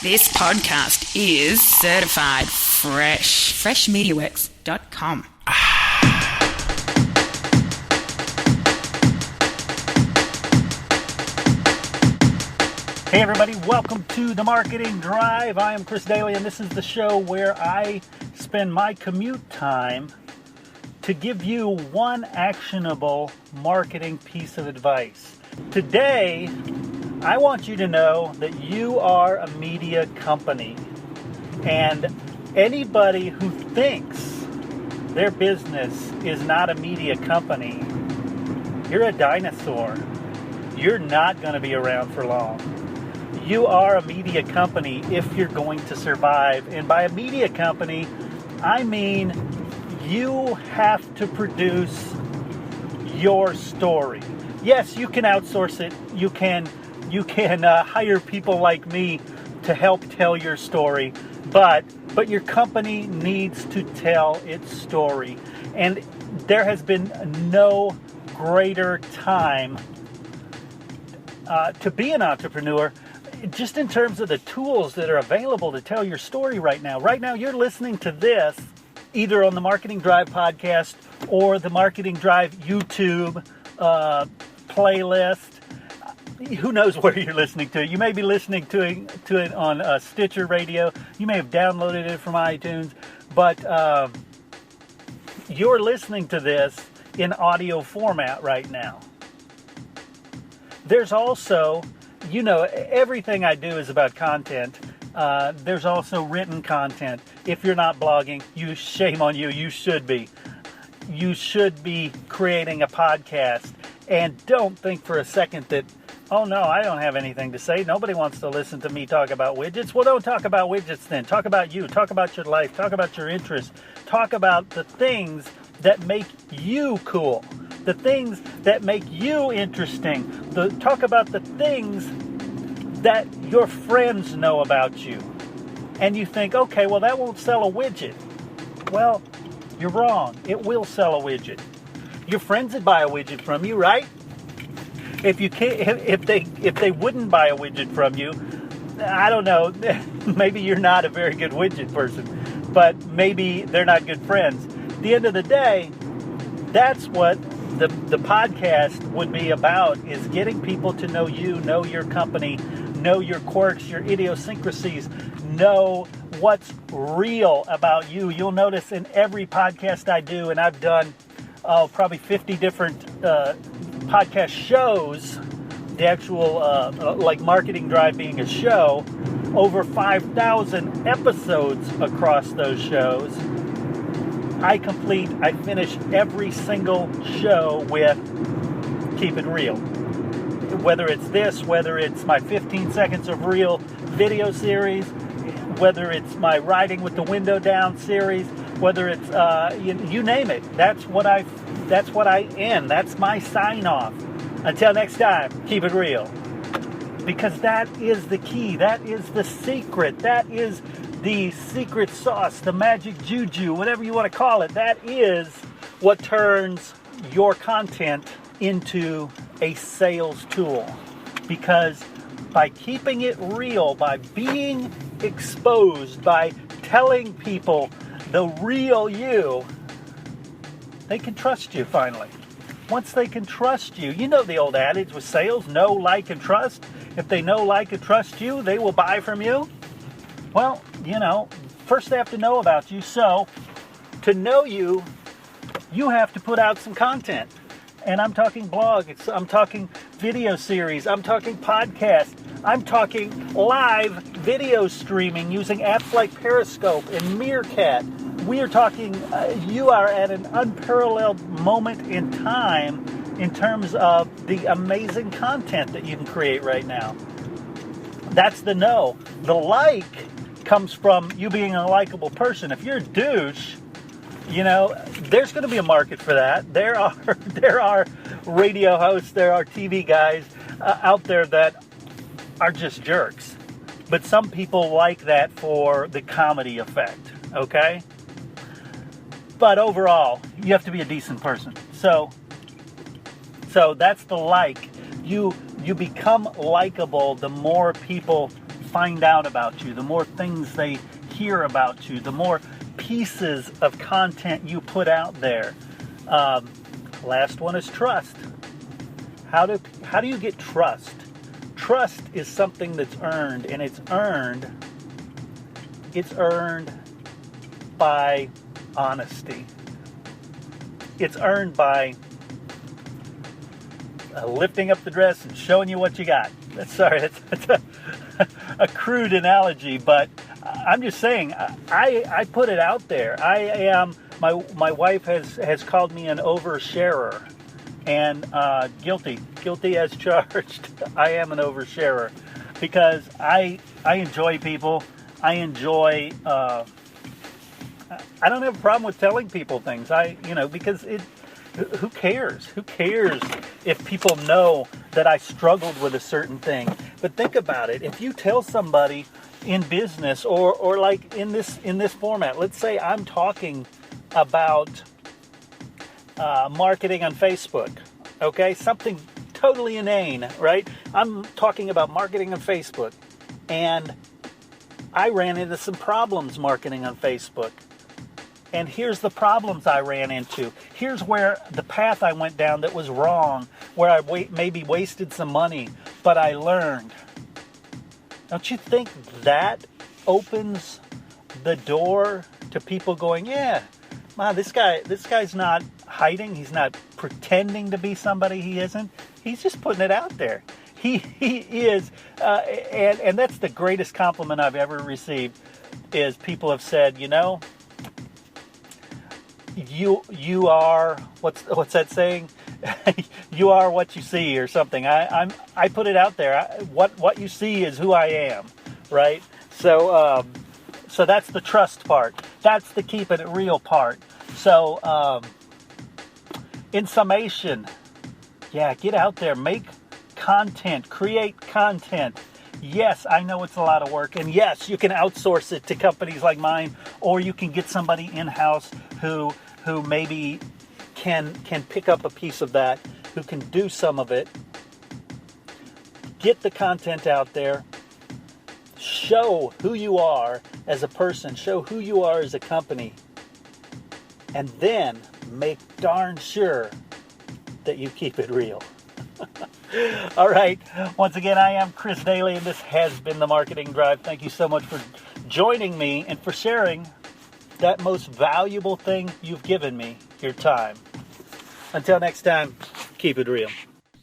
This podcast is certified fresh. Freshmediaworks.com. Hey everybody, welcome to The Marketing Drive. I am Chris Doelle, and this is the show where I spend my commute time to give you one actionable marketing piece of advice. Today, I want you to know that you are a media company, and anybody who thinks their business is not a media company, you're a dinosaur. You're not going to be around for long. You are a media company if you're going to survive. And by a media company, I mean you have to produce your story. Yes, you can outsource it. You can hire people like me to help tell your story. But your company needs to tell its story. And there has been no greater time to be an entrepreneur, just in terms of the tools that are available to tell your story right now. Right now, you're listening to this either on the Marketing Drive podcast or the Marketing Drive YouTube playlist. Who knows where you're listening to it? You may be listening to it on Stitcher Radio. You may have downloaded it from iTunes. But you're listening to this in audio format right now. There's also, everything I do is about content. There's also written content. If you're not blogging, shame on you. You should be. You should be creating a podcast. And don't think for a second that, oh no, I don't have anything to say. Nobody wants to listen to me talk about widgets. Well, don't talk about widgets then. Talk about you. Talk about your life. Talk about your interests. Talk about the things that make you cool. The things that make you interesting. Talk about the things that your friends know about you. And you think, okay, well, that won't sell a widget. Well, you're wrong. It will sell a widget. Your friends would buy a widget from you, right? If they wouldn't buy a widget from you, I don't know, maybe you're not a very good widget person, but maybe they're not good friends. At the end of the day, that's what the podcast would be about, is getting people to know you, know your company, know your quirks, your idiosyncrasies, know what's real about you. You'll notice in every podcast I do, and I've done probably 50 different podcast shows, the actual, like Marketing Drive being a show, over 5,000 episodes across those shows. I finish every single show with keep it real. Whether it's this, whether it's my 15 seconds of real video series, whether it's my Riding with the Window Down series, whether it's, you name it. That's what I end. That's my sign off. Until next time, keep it real. Because that is the key. That is the secret. That is the secret sauce, the magic juju, whatever you want to call it. That is what turns your content into a sales tool. Because by keeping it real, by being exposed, by telling people the real you, they can trust you finally. Once they can trust you, you know the old adage with sales, know, like, and trust. If they know, like, and trust you, they will buy from you. Well, first they have to know about you. So, to know you, you have to put out some content. And I'm talking blog, I'm talking video series, I'm talking podcast, I'm talking live video streaming using apps like Periscope and Meerkat. We are talking, you are at an unparalleled moment in time in terms of the amazing content that you can create right now. That's the know. The like comes from you being a likable person. If you're a douche, there's going to be a market for that. There are radio hosts, there are TV guys out there that are just jerks. But some people like that for the comedy effect, okay? But overall, you have to be a decent person. So that's the like. You become likable the more people find out about you, the more things they hear about you, the more pieces of content you put out there. Last one is trust. How do you get trust? Trust is something that's earned, and it's earned by honesty. It's earned by lifting up the dress and showing you what you got. That's a crude analogy, but I'm just saying, I put it out there. I am, my wife has called me an oversharer, and guilty as charged. I am an oversharer because I enjoy people. I enjoy, I don't have a problem with telling people things. Because who cares? Who cares if people know that I struggled with a certain thing? But think about it. If you tell somebody in business or like in this format, let's say I'm talking about marketing on Facebook, okay? Something totally inane, right? I'm talking about marketing on Facebook, and I ran into some problems marketing on Facebook. And here's the problems I ran into. Here's where the path I went down that was wrong, where I maybe wasted some money, but I learned. Don't you think that opens the door to people going, yeah, wow, this guy's not hiding. He's not pretending to be somebody he isn't. He's just putting it out there. He is, and that's the greatest compliment I've ever received, is people have said, you are, what's that saying? You are what you see, or something. I put it out there. What you see is who I am, right? So that's the trust part. That's the keeping it real part. So in summation, yeah, get out there, make content, create content. Yes, I know it's a lot of work, and yes, you can outsource it to companies like mine, or you can get somebody in-house who maybe can pick up a piece of that, who can do some of it. Get the content out there. Show who you are as a person. Show who you are as a company. And then make darn sure that you keep it real. All right. Once again, I am Chris Doelle, and this has been The Marketing Drive. Thank you so much for joining me and for sharing that most valuable thing you've given me, your time. Until next time, keep it real.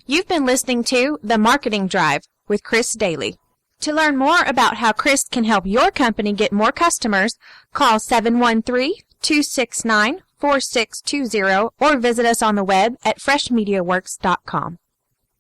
You've been listening to The Marketing Drive with Chris Doelle. To learn more about how Chris can help your company get more customers, call 713-269-4620 or visit us on the web at freshmediaworks.com.